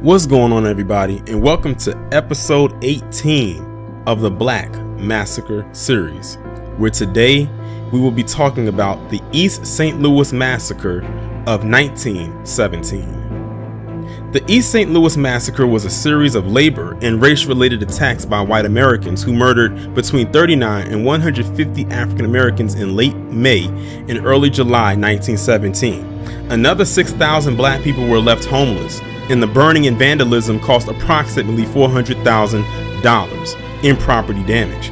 What's going on, everybody, and welcome to episode 18 of the Black Massacre series, where today we will be talking about the East St. Louis Massacre of 1917. The East St. Louis Massacre was a series of labor and race-related attacks by white Americans who murdered between 39 and 150 African Americans in late May and early July 1917. Another 6,000 black people were left homeless, and the burning and vandalism cost approximately $400,000 in property damage.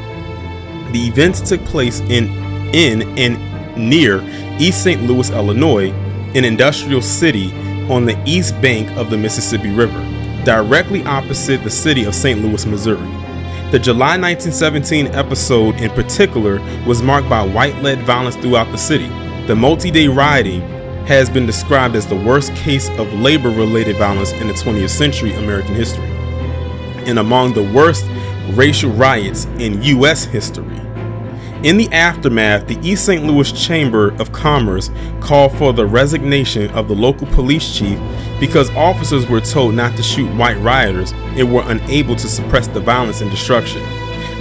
The events took place in and near East St. Louis, Illinois, an industrial city on the east bank of the Mississippi River, directly opposite the city of St. Louis, Missouri. The July 1917 episode in particular was marked by white-led violence throughout the city. The multi-day rioting has been described as the worst case of labor-related violence in the 20th century American history, and among the worst racial riots in U.S. history. In the aftermath, the East St. Louis Chamber of Commerce called for the resignation of the local police chief because officers were told not to shoot white rioters and were unable to suppress the violence and destruction.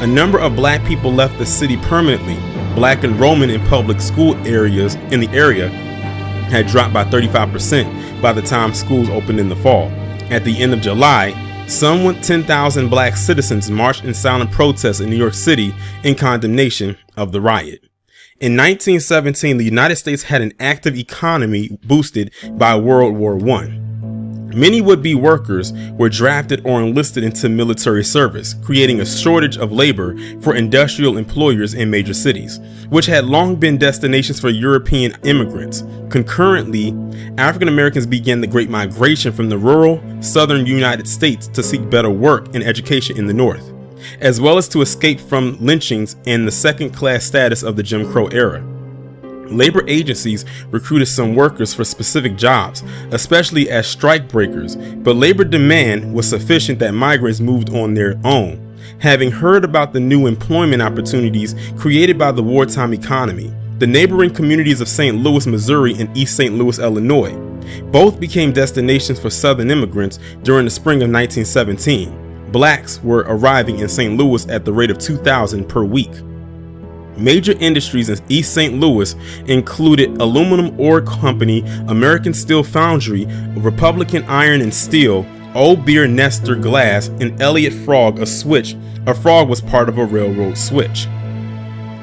A number of black people left the city permanently. Black enrollment in public school areas in the area had dropped by 35% by the time schools opened in the fall. At the end of July, some 10,000 black citizens marched in silent protest in New York City in condemnation of the riot. In 1917, the United States had an active economy boosted by World War I. Many would-be workers were drafted or enlisted into military service, creating a shortage of labor for industrial employers in major cities, which had long been destinations for European immigrants. Concurrently, African Americans began the Great Migration from the rural southern United States to seek better work and education in the North, as well as to escape from lynchings and the second-class status of the Jim Crow era. Labor agencies recruited some workers for specific jobs, especially as strike breakers, but labor demand was sufficient that migrants moved on their own, having heard about the new employment opportunities created by the wartime economy. The neighboring communities of St. Louis, Missouri and East St. Louis, Illinois, both became destinations for Southern immigrants during the spring of 1917. Blacks were arriving in St. Louis at the rate of 2,000 per week. Major industries in East St. Louis included Aluminum Ore Company, American Steel Foundry, Republican Iron and Steel, Old Beer Nestor Glass, and Elliott Frog, a switch. A frog was part of a railroad switch.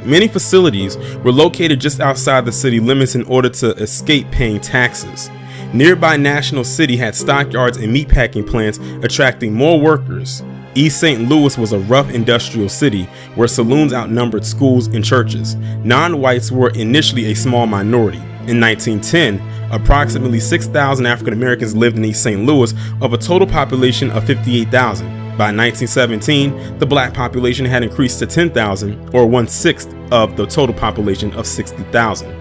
Many facilities were located just outside the city limits in order to escape paying taxes. Nearby National City had stockyards and meatpacking plants, attracting more workers. East St. Louis was a rough industrial city where saloons outnumbered schools and churches. Non-whites were initially a small minority. In 1910, approximately 6,000 African Americans lived in East St. Louis of a total population of 58,000. By 1917, the black population had increased to 10,000, or 1/6 of the total population of 60,000.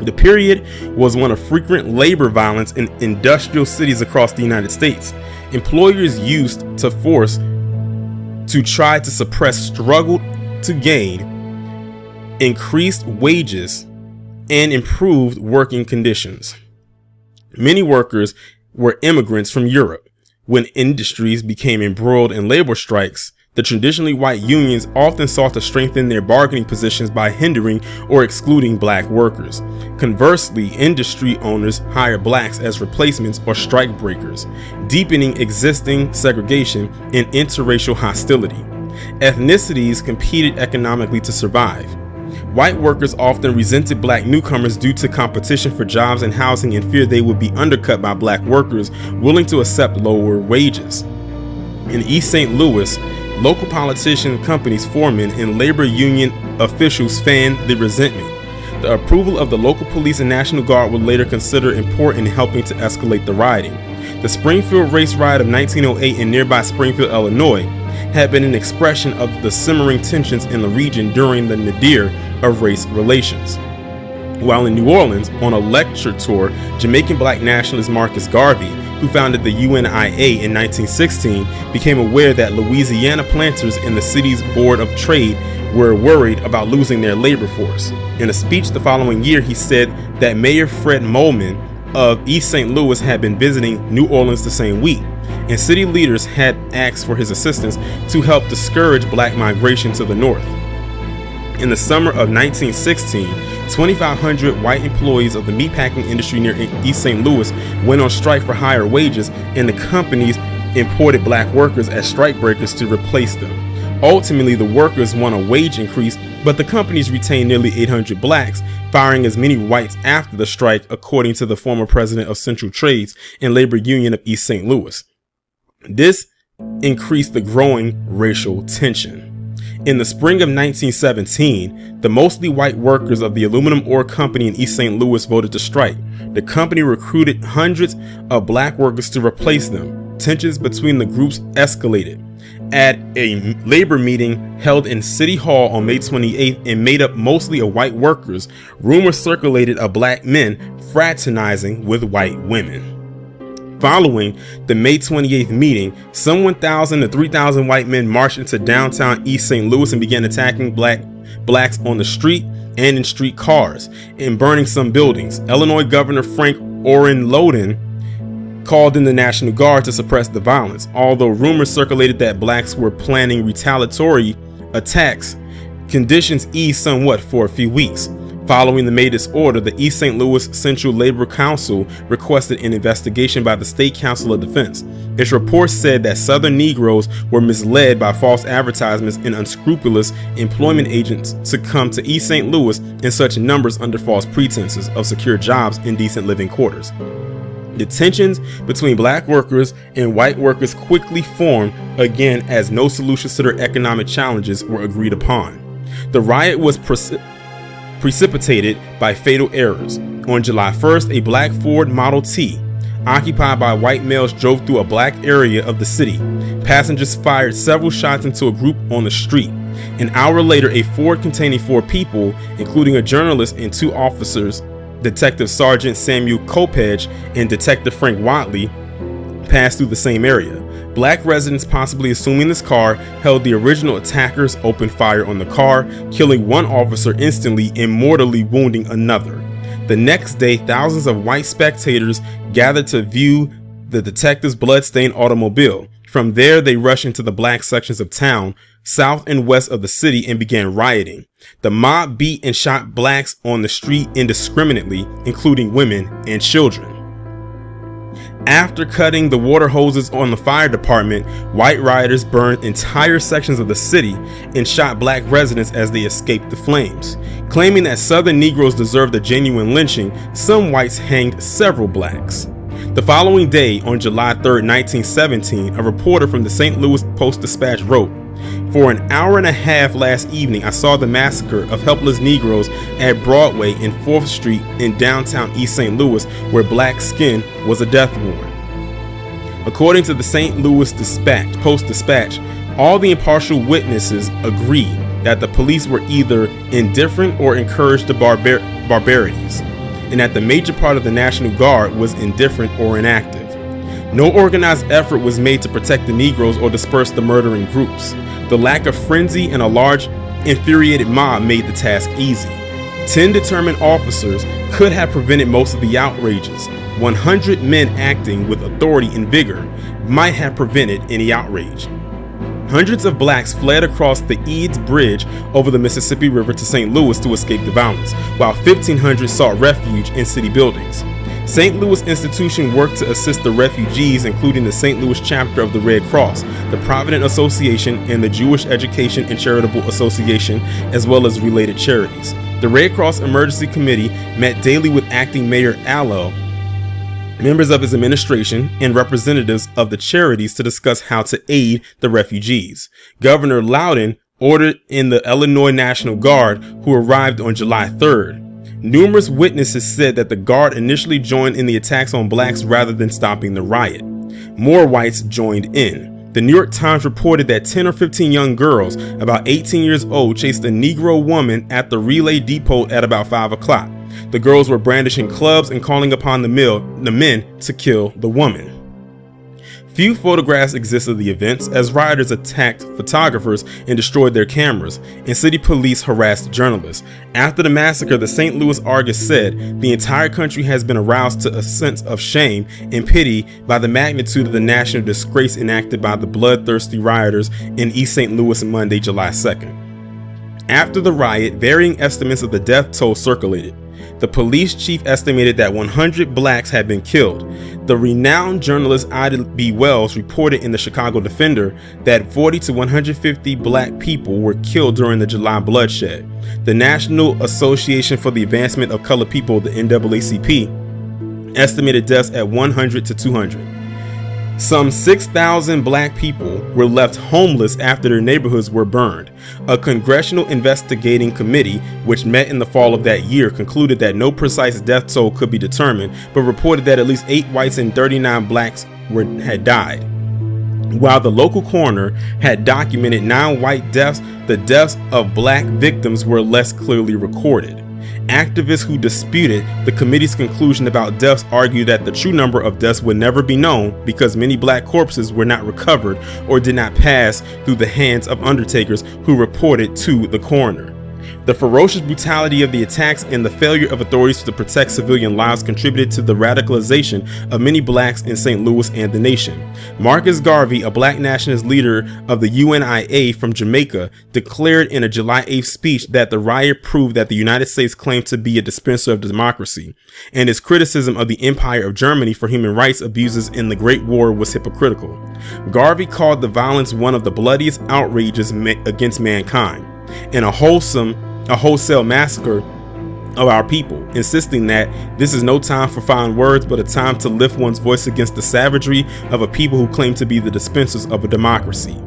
The period was one of frequent labor violence in industrial cities across the United States. Employers used to force to try to suppress struggle to gain increased wages and improved working conditions. Many workers were immigrants from Europe. When industries became embroiled in labor strikes, the traditionally white unions often sought to strengthen their bargaining positions by hindering or excluding black workers. Conversely, industry owners hired blacks as replacements or strike breakers, deepening existing segregation and interracial hostility. Ethnicities competed economically to survive. White workers often resented black newcomers due to competition for jobs and housing and fear they would be undercut by black workers willing to accept lower wages. In East St. Louis, local politicians, companies, foremen, and labor union officials fanned the resentment. The approval of the local police and National Guard were later considered important in helping to escalate the rioting. The Springfield race riot of 1908 in nearby Springfield, Illinois, had been an expression of the simmering tensions in the region during the nadir of race relations. While in New Orleans, on a lecture tour, Jamaican black nationalist Marcus Garvey, who founded the UNIA in 1916, became aware that Louisiana planters in the city's Board of Trade were worried about losing their labor force. In a speech the following year, he said that Mayor Fred Moulman of East St. Louis had been visiting New Orleans the same week, and city leaders had asked for his assistance to help discourage black migration to the north. In the summer of 1916, 2,500 white employees of the meatpacking industry near East St. Louis went on strike for higher wages, and the companies imported black workers as strikebreakers to replace them. Ultimately, the workers won a wage increase, but the companies retained nearly 800 blacks, firing as many whites after the strike, according to the former president of Central Trades and Labor Union of East St. Louis. This increased the growing racial tension. In the spring of 1917, the mostly white workers of the aluminum ore company in East St. Louis voted to strike. The company recruited hundreds of black workers to replace them. Tensions between the groups escalated. At a labor meeting held in City Hall on May 28th and made up mostly of white workers, rumors circulated of black men fraternizing with white women. Following the May 28th meeting, some 1,000 to 3,000 white men marched into downtown East St. Louis and began attacking blacks on the street and in street cars and burning some buildings. Illinois Governor Frank Orrin Loudoun called in the National Guard to suppress the violence. Although rumors circulated that blacks were planning retaliatory attacks, conditions eased somewhat for a few weeks. Following the May disorder, the East St. Louis Central Labor Council requested an investigation by the State Council of Defense. Its report said that Southern Negroes were misled by false advertisements and unscrupulous employment agents to come to East St. Louis in such numbers under false pretenses of secure jobs and decent living quarters. The tensions between black workers and white workers quickly formed again as no solutions to their economic challenges were agreed upon. The riot was precipitated by fatal errors. On July 1st, a black Ford Model T occupied by white males drove through a black area of the city. Passengers fired several shots into a group on the street. An hour later, a Ford containing 4 people, including a journalist and 2 officers, Detective Sergeant Samuel Kopech and Detective Frank Watley, passed through the same area. Black residents, possibly assuming this car held the original attackers, opened fire on the car, killing 1 officer instantly and mortally wounding another. The next day, thousands of white spectators gathered to view the detectives' blood-stained automobile. From there, they rushed into the black sections of town, south and west of the city, and began rioting. The mob beat and shot blacks on the street indiscriminately, including women and children. After cutting the water hoses on the fire department, white rioters burned entire sections of the city and shot black residents as they escaped the flames. Claiming that Southern Negroes deserved a genuine lynching, some whites hanged several blacks. The following day, on July 3, 1917, a reporter from the St. Louis Post-Dispatch wrote, "For an hour and a half last evening, I saw the massacre of helpless Negroes at Broadway and 4th Street in downtown East St. Louis, where black skin was a death warrant." According to the St. Louis Post-Dispatch, all the impartial witnesses agreed that the police were either indifferent or encouraged the barbarities, and that the major part of the National Guard was indifferent or inactive. No organized effort was made to protect the Negroes or disperse the murdering groups. The lack of frenzy and a large, infuriated mob made the task easy. 10 determined officers could have prevented most of the outrages. 100 men acting with authority and vigor might have prevented any outrage. Hundreds of blacks fled across the Eads Bridge over the Mississippi River to St. Louis to escape the violence, while 1,500 sought refuge in city buildings. St. Louis Institution worked to assist the refugees, including the St. Louis chapter of the Red Cross, the Provident Association, and the Jewish Education and Charitable Association, as well as related charities. The Red Cross Emergency Committee met daily with acting Mayor Allo, members of his administration, and representatives of the charities to discuss how to aid the refugees. Governor Loudoun ordered in the Illinois National Guard, who arrived on July 3rd. Numerous witnesses said that the Guard initially joined in the attacks on blacks rather than stopping the riot. More whites joined in. The New York Times reported that 10 or 15 young girls, about 18 years old, chased a Negro woman at the relay depot at about 5 o'clock. The girls were brandishing clubs and calling upon the men to kill the woman. Few photographs exist of the events, as rioters attacked photographers and destroyed their cameras, and city police harassed journalists. After the massacre, the St. Louis Argus said, "The entire country has been aroused to a sense of shame and pity by the magnitude of the national disgrace enacted by the bloodthirsty rioters in East St. Louis Monday, July 2nd. After the riot, varying estimates of the death toll circulated. The police chief estimated that 100 blacks had been killed. The renowned journalist Ida B. Wells reported in the Chicago Defender that 40 to 150 black people were killed during the July bloodshed. The National Association for the Advancement of Colored People, the NAACP, estimated deaths at 100 to 200. Some 6,000 black people were left homeless after their neighborhoods were burned. A congressional investigating committee, which met in the fall of that year, concluded that no precise death toll could be determined, but reported that at least 8 whites and 39 blacks had died. While the local coroner had documented 9 white deaths, the deaths of black victims were less clearly recorded. Activists who disputed the committee's conclusion about deaths argued that the true number of deaths would never be known because many black corpses were not recovered or did not pass through the hands of undertakers who reported to the coroner. The ferocious brutality of the attacks and the failure of authorities to protect civilian lives contributed to the radicalization of many blacks in St. Louis and the nation. Marcus Garvey, a black nationalist leader of the UNIA from Jamaica, declared in a July 8th speech that the riot proved that the United States claimed to be a dispenser of democracy, and his criticism of the Empire of Germany for human rights abuses in the Great War was hypocritical. Garvey called the violence one of the bloodiest outrages against mankind, and a wholesale massacre of our people, insisting that this is no time for fine words, but a time to lift one's voice against the savagery of a people who claim to be the dispensers of a democracy.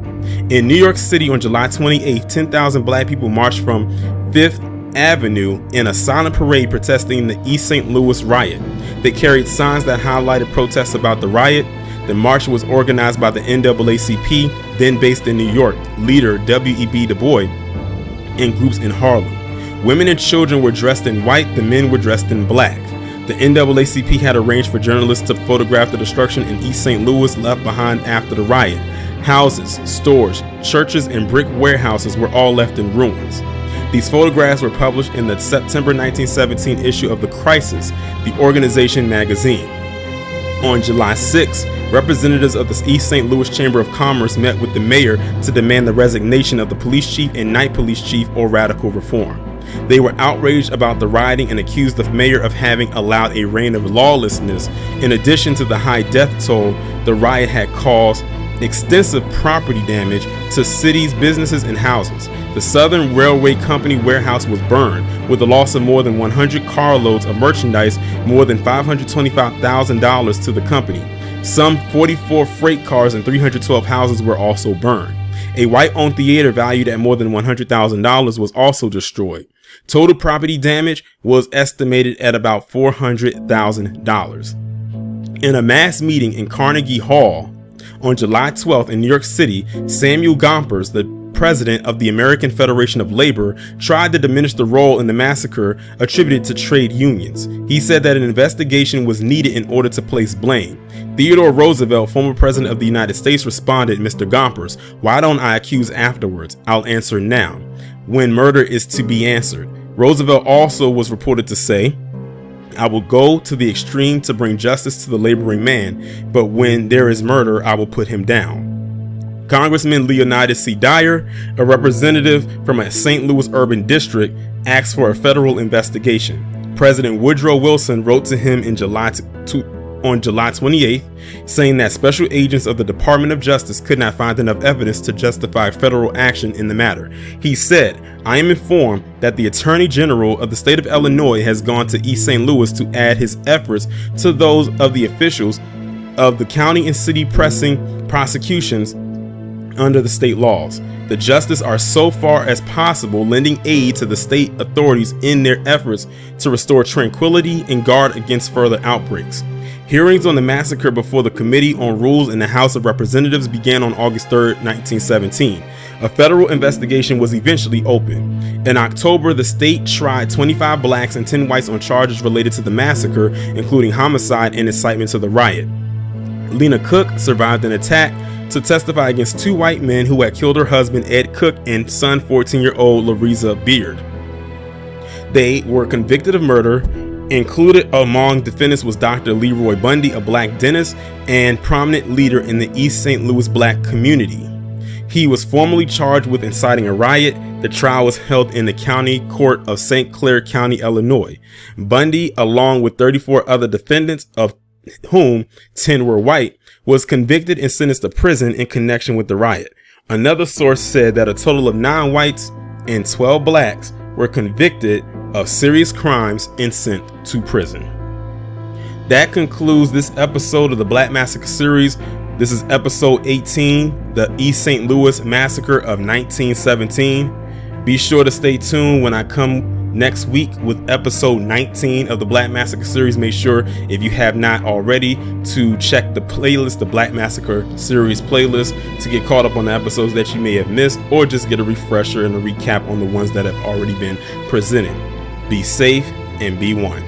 In New York City on July 28th, 10,000 black people marched from 5th Avenue in a silent parade protesting the East St. Louis riot. They carried signs that highlighted protests about the riot. The march was organized by the NAACP, then based in New York, leader W.E.B. Du Bois, and groups in Harlem. Women and children were dressed in white, the men were dressed in black. The NAACP had arranged for journalists to photograph the destruction in East St. Louis left behind after the riot. Houses, stores, churches, and brick warehouses were all left in ruins. These photographs were published in the September 1917 issue of The Crisis, the organization magazine. On July 6, representatives of the East St. Louis Chamber of Commerce met with the mayor to demand the resignation of the police chief and night police chief or radical reform. They were outraged about the rioting and accused the mayor of having allowed a reign of lawlessness. In addition to the high death toll, the riot had caused extensive property damage to cities, businesses, and houses. The Southern Railway Company warehouse was burned, with the loss of more than 100 carloads of merchandise, more than $525,000 to the company. Some 44 freight cars and 312 houses were also burned. A white-owned theater valued at more than $100,000 was also destroyed. Total property damage was estimated at about $400,000. In a mass meeting in Carnegie Hall on July 12th in New York City, Samuel Gompers, the president of the American Federation of Labor, tried to diminish the role in the massacre attributed to trade unions. He said that an investigation was needed in order to place blame. Theodore Roosevelt, former president of the United States, responded, "Mr. Gompers, why don't I accuse afterwards? I'll answer now, when murder is to be answered." Roosevelt also was reported to say, "I will go to the extreme to bring justice to the laboring man, but when there is murder, I will put him down." Congressman Leonidas C. Dyer, a representative from a St. Louis urban district, asked for a federal investigation. President Woodrow Wilson wrote to him on July 28th, saying that special agents of the Department of Justice could not find enough evidence to justify federal action in the matter. He said, "I am informed that the Attorney General of the state of Illinois has gone to East St. Louis to add his efforts to those of the officials of the county and city pressing prosecutions under the state laws. The justices are so far as possible lending aid to the state authorities in their efforts to restore tranquility and guard against further outbreaks." Hearings on the massacre before the Committee on Rules in the House of Representatives began on August 3rd, 1917. A federal investigation was eventually opened. In October, the state tried 25 blacks and 10 whites on charges related to the massacre, including homicide and incitement to the riot. Lena Cook survived an attack to testify against 2 white men who had killed her husband Ed Cook and son 14-year-old Lareza Beard. They were convicted of murder. Included among defendants was Dr. Leroy Bundy, a black dentist and prominent leader in the East St. Louis black community. He was formally charged with inciting a riot. The trial was held in the county court of St. Clair County, Illinois. Bundy, along with 34 other defendants, of whom 10 were white, was convicted and sentenced to prison in connection with the riot. Another source said that a total of 9 whites and 12 blacks were convicted of serious crimes and sent to prison. That concludes this episode of the Black Massacre series. This is episode 18, the East St. Louis Massacre of 1917. Be sure to stay tuned when I come next week with episode 19 of the Black Massacre series. Make sure, if you have not already, to check the playlist, the Black Massacre series playlist, to get caught up on the episodes that you may have missed, or just get a refresher and a recap on the ones that have already been presented. Be safe and be one.